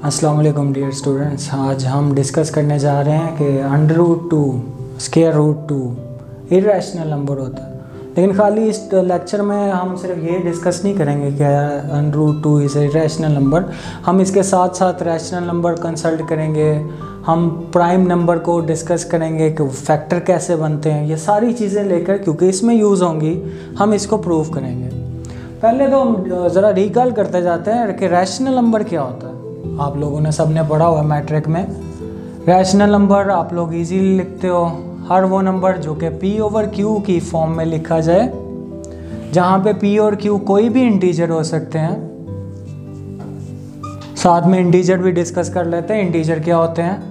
अस्सलाम वालेकुम dear students. आज हम डिस्कस करने जा रहे हैं कि √2 स्क्वायर रूट 2 इरेशनल नंबर होता है। लेकिन खाली इस लेक्चर में हम सिर्फ ये डिस्कस नहीं करेंगे कि √2 इज़ इरेशनल नंबर। हम इसके साथ साथ रैशनल नंबर कंसल्ट करेंगे, हम प्राइम नंबर को डिस्कस करेंगे कि फैक्टर कैसे बनते हैं। ये सारी चीज़ें लेकर, क्योंकि इसमें यूज़ होंगी, हम इसको प्रूव करेंगे। पहले तो हम ज़रा रिकॉल करते जाते हैं कि रैशनल नंबर क्या होता है। आप लोगों ने सबने पढ़ा हुआ है मैट्रिक में। रैशनल नंबर आप लोग इजीली लिखते हो, हर वो नंबर जो कि P/Q की फॉर्म में लिखा जाए, जहाँ पे P और Q कोई भी इंटीजर हो सकते हैं। साथ में इंटीजर भी डिस्कस कर लेते हैं। इंटीजर क्या होते हैं?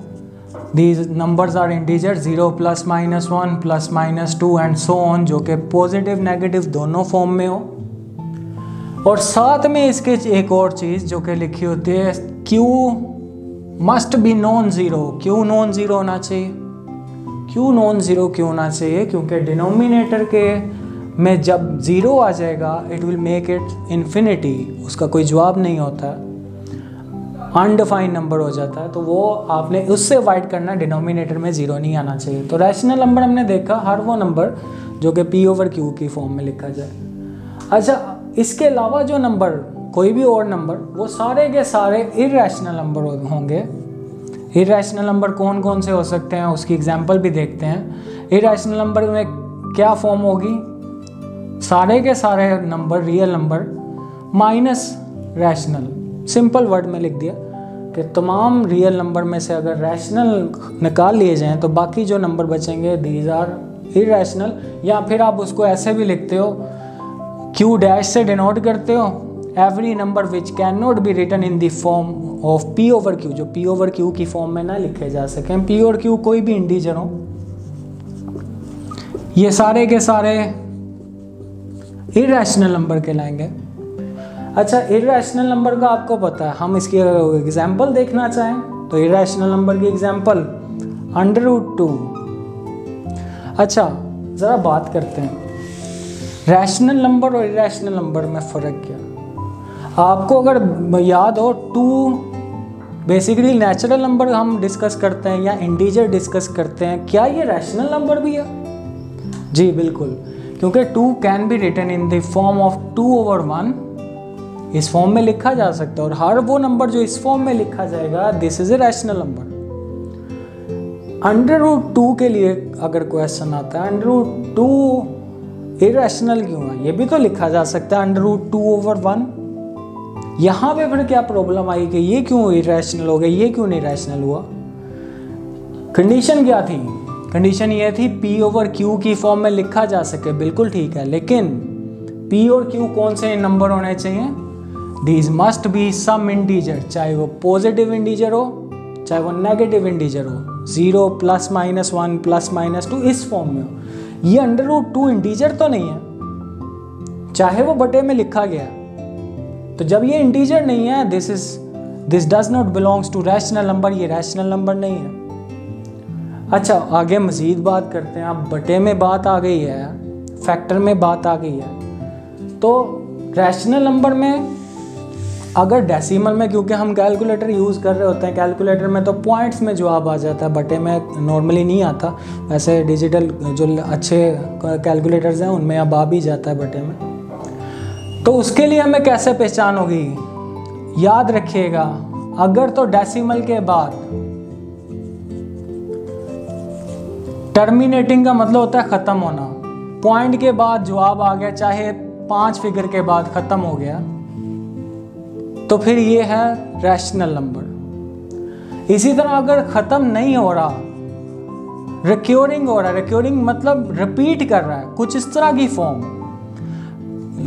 These numbers are integer 0 +, -1 +, -2 and so on, जो कि पॉजिटिव नेगेटिव दोनों फॉर्म में हो। और साथ में इसके एक और चीज़ जो कि लिखी होती है, Q must be non zero. क्यों नॉन ज़ीरो होना चाहिए? क्यों नॉन ज़ीरो क्यों होना चाहिए? क्योंकि डिनोमिनेटर के में जब ज़ीरो आ जाएगा it will make it infinity, उसका कोई जवाब नहीं होता, अनडिफाइंड नंबर हो जाता है। तो वो आपने उससे अवॉइड करना, डिनोमिनेटर में ज़ीरो नहीं आना चाहिए। तो रैशनल नंबर हमने देखा हर वो नंबर जो कि P/Q की फॉर्म में लिखा जाए। अच्छा, इसके अलावा जो नंबर, कोई भी और नंबर, वो सारे के सारे इरेशनल नंबर होंगे। इरेशनल नंबर कौन कौन से हो सकते हैं उसकी एग्जांपल भी देखते हैं। इरेशनल नंबर में क्या फॉर्म होगी? सारे के सारे number real number minus rational. Simple word में लिख दिया कि तमाम रियल नंबर में से अगर रैशनल निकाल लिए जाएं तो बाकी जो नंबर बचेंगे दीज आर इरेशनल। या फिर आप उसको ऐसे भी लिखते हो, Q डैश से डिनोट करते हो, every number which can not be written in the form of P/Q, जो P/Q की फॉर्म में ना लिखे जा सकें। P और Q कोई भी इंटीजर हो, ये सारे के सारे इरेशनल नंबर कहलाएंगे। अच्छा, इरेशनल नंबर का आपको पता है, हम इसकी एग्जांपल देखना चाहें तो इरेशनल नंबर की एग्जांपल √2। अच्छा, ज़रा बात करते हैं रैशनल नंबर और इरेशनल नंबर में फ़र्क क्या। आपको अगर याद हो, 2 बेसिकली नेचुरल नंबर हम डिस्कस करते हैं या इंटीजर डिस्कस करते हैं, क्या ये रैशनल नंबर भी है? जी बिल्कुल, क्योंकि 2 can be written in the form of 2/1। इस फॉर्म में लिखा जा सकता है, और हर वो नंबर जो इस फॉर्म में लिखा जाएगा this is a rational number. √2 के लिए अगर क्वेश्चन आता है, √2 इरेशनल क्यों है, ये भी तो लिखा जा सकता है √2/1। यहाँ पे फिर क्या प्रॉब्लम आई कि ये क्यों इरेशनल हो गया, ये क्यों नहीं रैशनल हुआ? कंडीशन क्या थी? कंडीशन ये थी P/Q की फॉर्म में लिखा जा सके, बिल्कुल ठीक है, लेकिन P और Q कौन से नंबर होने चाहिए? These must be some integer, चाहे वो पॉजिटिव इंटीजर हो चाहे वो नेगेटिव इंटीजर हो, 0 +, -1 +, -2 इस फॉर्म में हो। ये √2 इंटीजर तो नहीं है, चाहे वो बटे में लिखा गया। तो जब ये इंटीजर नहीं है, this does not belongs to rational number, ये रैशनल नंबर नहीं है। अच्छा, आगे मजीद बात करते हैं। अब बटे में बात आ गई है, फैक्टर में बात आ गई है, तो रैशनल नंबर में अगर डेसिमल में, क्योंकि हम कैलकुलेटर यूज़ कर रहे होते हैं, कैलकुलेटर में तो पॉइंट्स में जवाब आ जाता है, बटे में नॉर्मली नहीं आता। वैसे डिजिटल जो अच्छे कैलकुलेटर्स हैं उनमें अब आ भी जाता है बटे में। तो उसके लिए हमें कैसे पहचान होगी? याद रखिएगा, अगर तो डेसिमल के बाद टर्मिनेटिंग का मतलब होता है ख़त्म होना। पॉइंट के बाद जवाब आ गया, चाहे 5 फिगर के बाद ख़त्म हो गया, तो फिर ये है रैशनल नंबर। इसी तरह अगर ख़त्म नहीं हो रहा, रिक्योरिंग हो रहा है, रिक्योरिंग मतलब रिपीट कर रहा है, कुछ इस तरह की फॉर्म,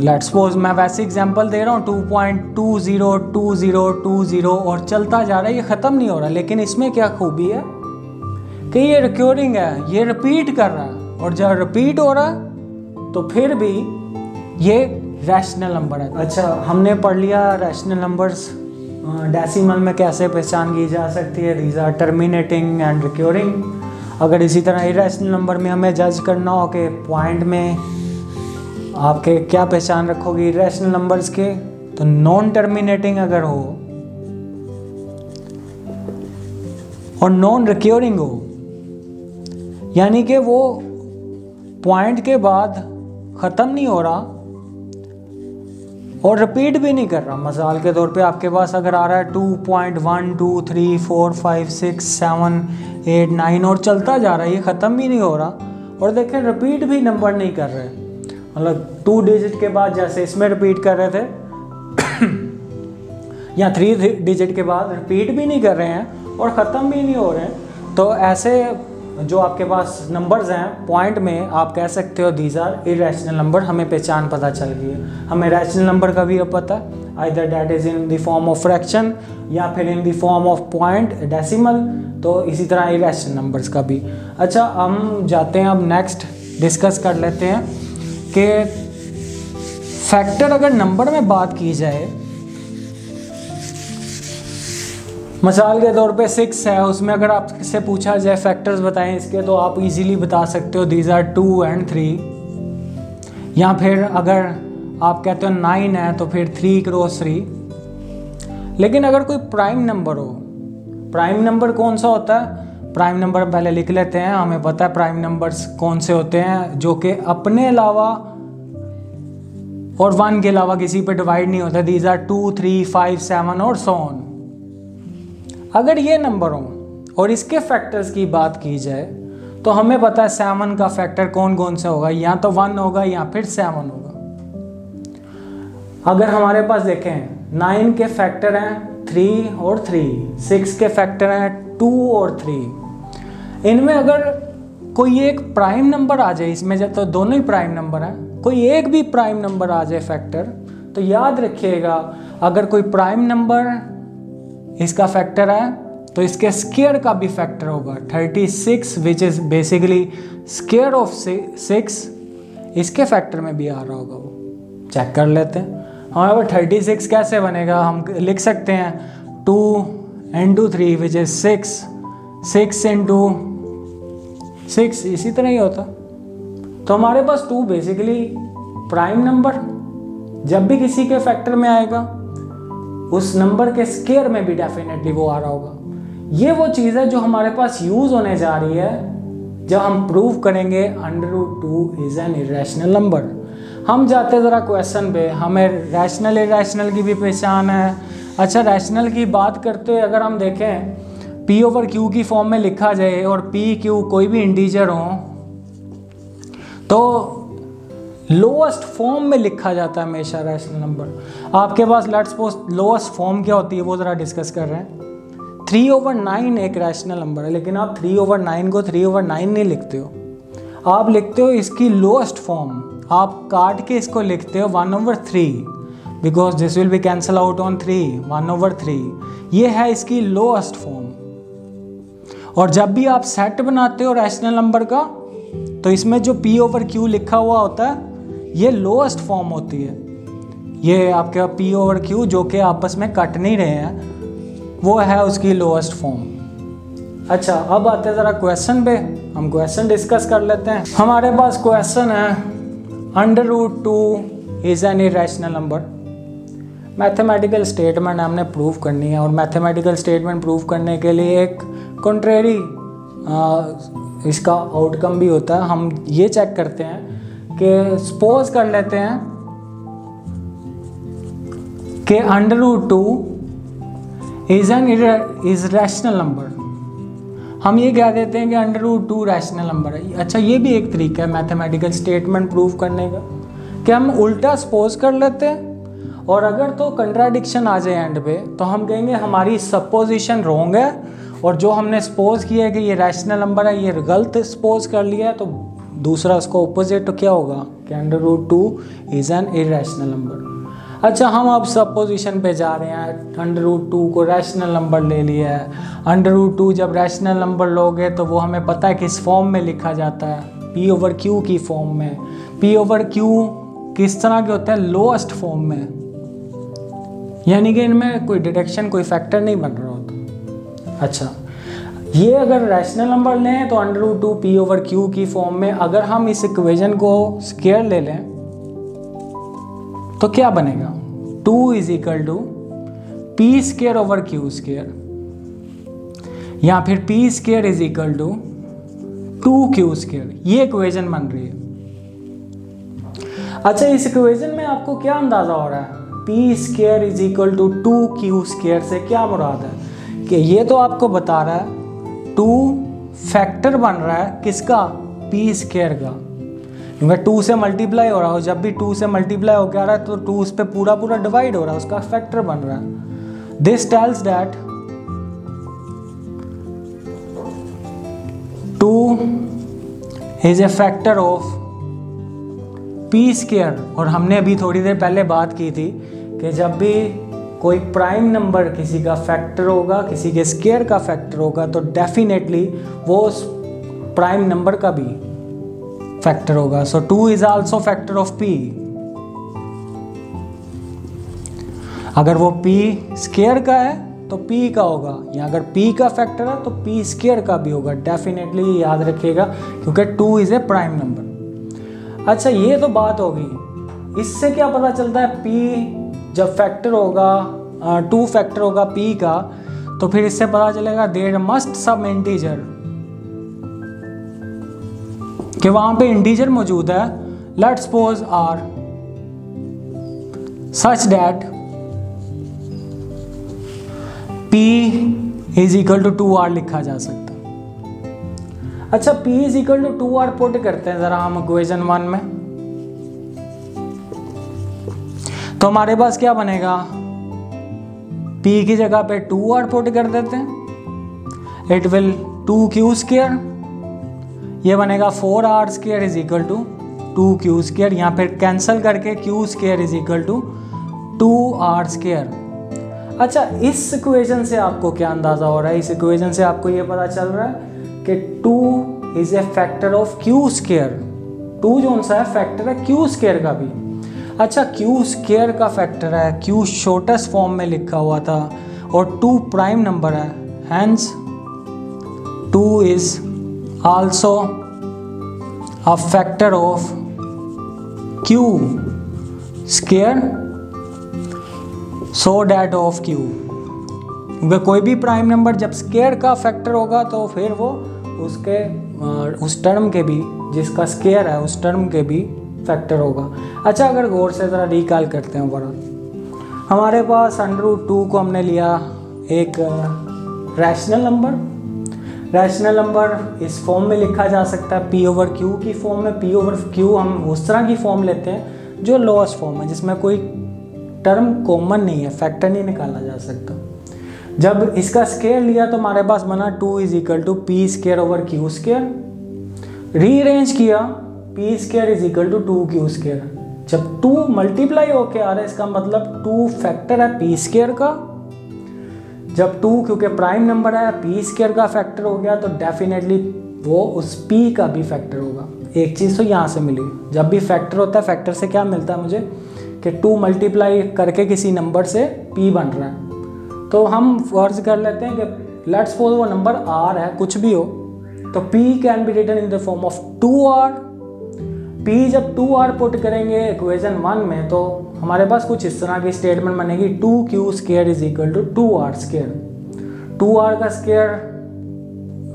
लेट्स सपोज मैं वैसे एग्जांपल दे रहा हूँ 2.202020 और चलता जा रहा है, ये ख़त्म नहीं हो रहा। लेकिन इसमें क्या खूबी है कि ये रिक्योरिंग है, ये रिपीट कर रहा है, और जब रिपीट हो रहा है तो फिर भी ये रैशनल नंबर है। अच्छा, हमने पढ़ लिया रैशनल नंबर्स डेसिमल में कैसे पहचान की जा सकती है, these are terminating and recurring. अगर इसी तरह इरेशनल नंबर में हमें जज करना हो कि पॉइंट में आपके क्या पहचान रखोगे इरेशनल नंबर्स के, तो नॉन टर्मिनेटिंग अगर हो और नॉन रिक्योरिंग हो, यानी कि वो पॉइंट के बाद ख़त्म नहीं हो रहा और रिपीट भी नहीं कर रहा। मिसाल के तौर पे आपके पास अगर आ रहा है 2.1 2 3 4 5 6 7 8 9 और चलता जा रहा है, ये ख़त्म भी नहीं हो रहा, और देखें रिपीट भी नंबर नहीं कर रहे, मतलब 2 डिजिट के बाद जैसे इसमें रिपीट कर रहे थे या 3 डिजिट के बाद रिपीट भी नहीं कर रहे हैं और ख़त्म भी नहीं हो रहे हैं, तो ऐसे जो आपके पास नंबर्स हैं पॉइंट में आप कह सकते हो दीज आर इरेशनल नंबर। हमें पहचान पता चल गई है, हमें रैशनल नंबर का भी अब पता है, either that is in the form of fraction या फिर इन the form of point decimal, तो इसी तरह इरेशनल नंबर्स का भी। अच्छा, हम जाते हैं अब नेक्स्ट डिस्कस कर लेते हैं कि फैक्टर अगर नंबर में बात की जाए, मिसाल के तौर पे 6 है, उसमें अगर आपसे पूछा जाए फैक्टर्स बताएं इसके, तो आप इजीली बता सकते हो दीज आर 2 and 3, या फिर अगर आप कहते हो 9 है तो फिर 3 × 3। लेकिन अगर कोई प्राइम नंबर हो, प्राइम नंबर कौन सा होता है, प्राइम नंबर पहले लिख लेते हैं, हमें पता है प्राइम नंबर्स कौन से होते हैं, जो कि अपने अलावा और 1 के अलावा किसी पे डिवाइड नहीं होता। दीज आर 2 3 5 7 और सो ऑन। अगर ये नंबर हो और इसके फैक्टर्स की बात की जाए तो हमें पता है 7 का फैक्टर कौन कौन सा होगा, या तो 1 होगा या फिर 7 होगा। अगर हमारे पास देखें 9 के फैक्टर हैं 3 और 3, 6 के फैक्टर हैं 2 और 3। इनमें अगर कोई एक प्राइम नंबर आ जाए, इसमें जब तो दोनों ही प्राइम नंबर हैं, कोई एक भी प्राइम नंबर आ जाए फैक्टर, तो याद रखिएगा अगर कोई प्राइम नंबर इसका फैक्टर है तो इसके स्क्वायर का भी फैक्टर होगा 36, which is basically square of 6, इसके फैक्टर में भी आ रहा होगा। वो चेक कर लेते हैं। हमारे पास 36 कैसे बनेगा, हम लिख सकते हैं 2 × 3 विच इज़ 6, 6 × 6, इसी तरह ही होता। तो हमारे पास 2 बेसिकली प्राइम नंबर जब भी किसी के फैक्टर में आएगा उस नंबर के स्क्वायर में भी डेफिनेटली वो आ रहा होगा। ये वो चीज़ है जो हमारे पास यूज़ होने जा रही है जब हम प्रूव करेंगे √2 इज़ एन इरेशनल नंबर। हम जाते ज़रा क्वेश्चन पे, हमें रैशनल इरेशनल की भी पहचान है। अच्छा, रैशनल की बात करते हुए अगर हम देखें P/Q की फॉर्म में लिखा जाए और PQ कोई भी इंटीजर हो तो लोएस्ट फॉर्म में लिखा जाता है हमेशा रैशनल नंबर। आपके पास लेट्स सपोज लोएस्ट फॉर्म क्या होती है वो ज़रा डिस्कस कर रहे हैं। 3/9 एक रैशनल नंबर है, लेकिन आप 3/9 को 3/9 नहीं लिखते हो, आप लिखते हो इसकी लोएस्ट फॉर्म, आप काट के इसको लिखते हो 1/3, because this will be cancel out on 3, 1/3 ये है इसकी लोएस्ट फॉर्म। और जब भी आप सेट बनाते हो रैशनल नंबर का तो इसमें जो P/Q लिखा हुआ होता है ये लोएस्ट फॉर्म होती है। ये आपके P/Q जो कि आपस में कट नहीं रहे हैं वो है उसकी लोएस्ट फॉर्म। अच्छा, अब आते हैं ज़रा क्वेश्चन पे, हम क्वेश्चन डिस्कस कर लेते हैं। हमारे पास क्वेश्चन है √2 is an irrational number. Mathematical statement हमने प्रूव करनी है, और मैथमेटिकल स्टेटमेंट प्रूव करने के लिए एक कॉन्ट्रेरी इसका आउटकम भी होता है। हम ये चेक करते हैं कि सपोज कर लेते हैं कि √2 इज़ एन इरेशनल नंबर। हम ये कह देते हैं कि √2 रैशनल नंबर है। अच्छा, ये भी एक तरीका है मैथमेटिकल स्टेटमेंट प्रूव करने का कि हम उल्टा सपोज कर लेते हैं, और अगर तो कंट्राडिक्शन आ जाए एंड पे तो हम कहेंगे हमारी सपोजिशन रॉन्ग है, और जो हमने सपोज किया है कि ये रैशनल नंबर है ये गलत सपोज कर लिया है, तो दूसरा उसको ऑपोजिट तो क्या होगा कि √2 इज़ एन इरेशनल नंबर। अच्छा, हम अब सपोजिशन पे जा रहे हैं, √2 को रैशनल नंबर ले लिया है। √2 जब रैशनल नंबर लोगे तो वो हमें पता है किस फॉर्म में लिखा जाता है, P/Q की फॉर्म में। P/Q किस तरह के होते हैं, लोएस्ट फॉर्म में, यानी कि इनमें कोई डिडक्शन कोई फैक्टर नहीं बन रहा होता। अच्छा, ये अगर रैशनल नंबर लें तो √2 P/Q की फॉर्म में अगर हम इस इक्वेशन को स्क्वायर ले लें तो क्या बनेगा, 2 = P² / Q²। या फिर P square is equal to 2q square, ये इक्वेशन बन रही है। अच्छा, इस इक्वेशन में आपको क्या अंदाजा हो रहा है? P square is equal to 2q square से क्या मुराद है? कि ये तो आपको बता रहा है 2 फैक्टर बन रहा है किसका? पी स्क्वायर का, क्योंकि 2 से मल्टीप्लाई हो रहा हो, जब भी 2 से मल्टीप्लाई होकर आ रहा है तो 2 उस पर पूरा पूरा डिवाइड हो रहा है, उसका फैक्टर बन रहा है। This tells that 2 is a factor of P square. और हमने अभी थोड़ी देर पहले बात की थी कि जब भी कोई प्राइम नंबर किसी का फैक्टर होगा, किसी के स्क्वायर का फैक्टर होगा, तो डेफिनेटली वो उस प्राइम नंबर का भी फैक्टर होगा। सो 2 is also factor of p। अगर वो p स्क्वायर का है तो p का होगा, या अगर p का फैक्टर है तो p स्क्वायर का भी होगा, डेफिनेटली याद रखिएगा, क्योंकि 2 इज ए प्राइम नंबर। अच्छा, ये तो बात होगी। इससे क्या पता चलता है? p जब फैक्टर होगा, 2 फैक्टर होगा p का, तो फिर इससे पता चलेगा देयर मस्ट सम इंटीजर, कि वहां पे इंटीजर मौजूद है। Let's suppose R such that p is equal to 2r लिखा जा सकता। अच्छा, p is equal to 2r put करते हैं जरा हम इक्वेशन 1 में, तो हमारे पास क्या बनेगा? p की जगह पे 2r पुट कर देते हैं, इट विल 2q स्क्वायर, ये बनेगा 4r square is equal to 2q square, यहाँ पे कैंसिल करके q square is equal to 2r square. अच्छा, इस इक्वेशन से आपको क्या अंदाजा हो रहा है? इस इक्वेशन से आपको ये पता चल रहा है कि 2 is a factor of q square. 2 जो सा है फैक्टर है q स्क्वायर का भी। अच्छा, q स्क्वायर का फैक्टर है, q शॉर्टेस्ट फॉर्म में लिखा हुआ था, और 2 प्राइम नंबर है, hence 2 is also a factor of q square so that of q। क्योंकि कोई भी प्राइम नंबर जब स्क्वायर का फैक्टर होगा तो फिर वो उसके उस टर्म के भी, जिसका स्क्वायर है उस टर्म के भी फैक्टर होगा। अच्छा, अगर गौर से ज़रा रिकॉल करते हैं ओवरऑल, हमारे पास √2 को हमने लिया एक रैशनल नंबर। रैशनल नंबर इस फॉर्म में लिखा जा सकता है p/q की फॉर्म में। p/q हम उस तरह की फॉर्म लेते हैं जो लोएस्ट फॉर्म है, जिसमें कोई टर्म कॉमन नहीं है, फैक्टर नहीं निकाला जा सकता। जब इसका स्क्वायर लिया तो हमारे पास बना 2 इज इक्वल टू p square / q square. Rearrange किया, p square is equal to 2q square. जब 2 मल्टीप्लाई होके आ रहा है, इसका मतलब 2 फैक्टर है p स्क्वायर का। जब 2 क्योंकि प्राइम नंबर है, p स्क्वायर का फैक्टर हो गया, तो डेफिनेटली वो उस p का भी फैक्टर होगा। एक चीज़ तो यहाँ से मिली, जब भी फैक्टर होता है, फैक्टर से क्या मिलता है मुझे कि 2 मल्टीप्लाई करके किसी नंबर से p बन रहा है। तो हम फर्ज कर लेते हैं कि लेट्स सपोज वो नंबर r है, कुछ भी हो, तो p can be written in the form of 2r। p जब 2r पुट करेंगे इक्वेशन 1 में, तो हमारे पास कुछ इस तरह की स्टेटमेंट बनेगी 2q square is equal to 2r square. 2r का स्क्वायर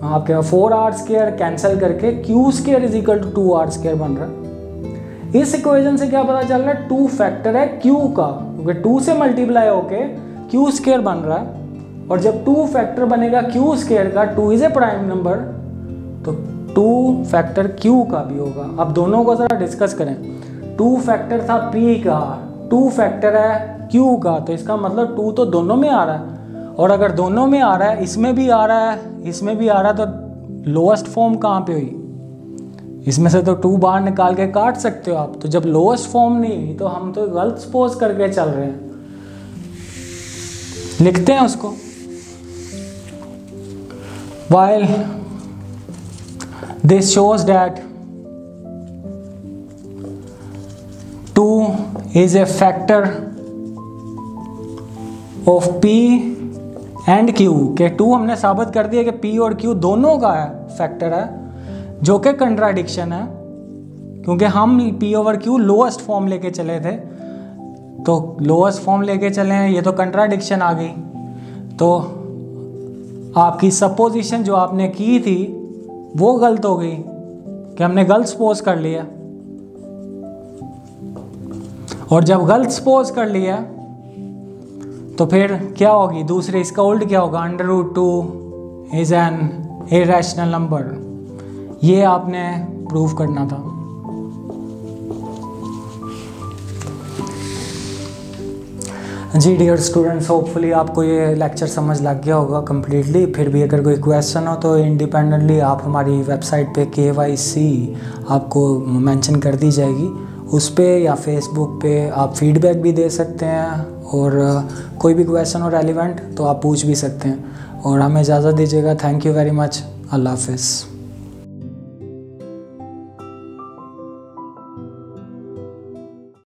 आपके 4r स्क्वायर कैंसिल करके q square is equal to 2r square बन रहा है। इस इक्वेशन से क्या पता चल रहा है? 2 फैक्टर है q का, क्योंकि 2 से मल्टीप्लाई होके q स्क्वायर बन रहा है। और जब 2 फैक्टर बनेगा q स्क्वायर का, 2 इज ए प्राइम नंबर, तो 2 फैक्टर q का भी होगा। अब दोनों को जरा डिस्कस करें। 2 फैक्टर था p का, 2 फैक्टर है q का, तो इसका मतलब 2 तो दोनों में आ रहा है। और अगर दोनों में आ रहा है, इसमें भी आ रहा है, इसमें भी आ रहा है, तो लोएस्ट फॉर्म कहाँ पे हुई? इसमें से तो 2 बाहर निकाल के काट सकते हो आप। तो जब लोएस्ट फॉर्म नहीं हुई, तो हम तो गलत सपोज करके चल रहे हैं। लिखते हैं उसको, while this shows that 2 is a factor of p and q, के 2 हमने साबित कर दिया कि p और q दोनों का है फैक्टर है, जो कि कंट्राडिक्शन है, क्योंकि हम p/q लोएस्ट फॉर्म लेके चले थे, तो लोएस्ट फॉर्म लेके चले हैं, ये तो कंट्राडिक्शन आ गई। तो आपकी सपोजिशन जो आपने की थी वो गलत हो गई कि हमने गलत सपोज कर लिया, और जब गलत सपोज कर लिया तो फिर क्या होगी दूसरे, इसका उल्ट क्या होगा, √2 इज एन इरेशनल नंबर। ये आपने प्रूव करना था। जी डियर स्टूडेंट्स, होपफुली आपको ये लेक्चर समझ लग गया होगा कम्प्लीटली। फिर भी अगर कोई क्वेश्चन हो तो इंडिपेंडेंटली आप हमारी वेबसाइट पे KYC आपको मेंशन कर दी जाएगी, उस पे या फेसबुक पे आप फीडबैक भी दे सकते हैं, और कोई भी क्वेश्चन हो रेलिवेंट तो आप पूछ भी सकते हैं। और हमें इजाज़त दीजिएगा। Thank you very much. अल्लाह हाफिज़।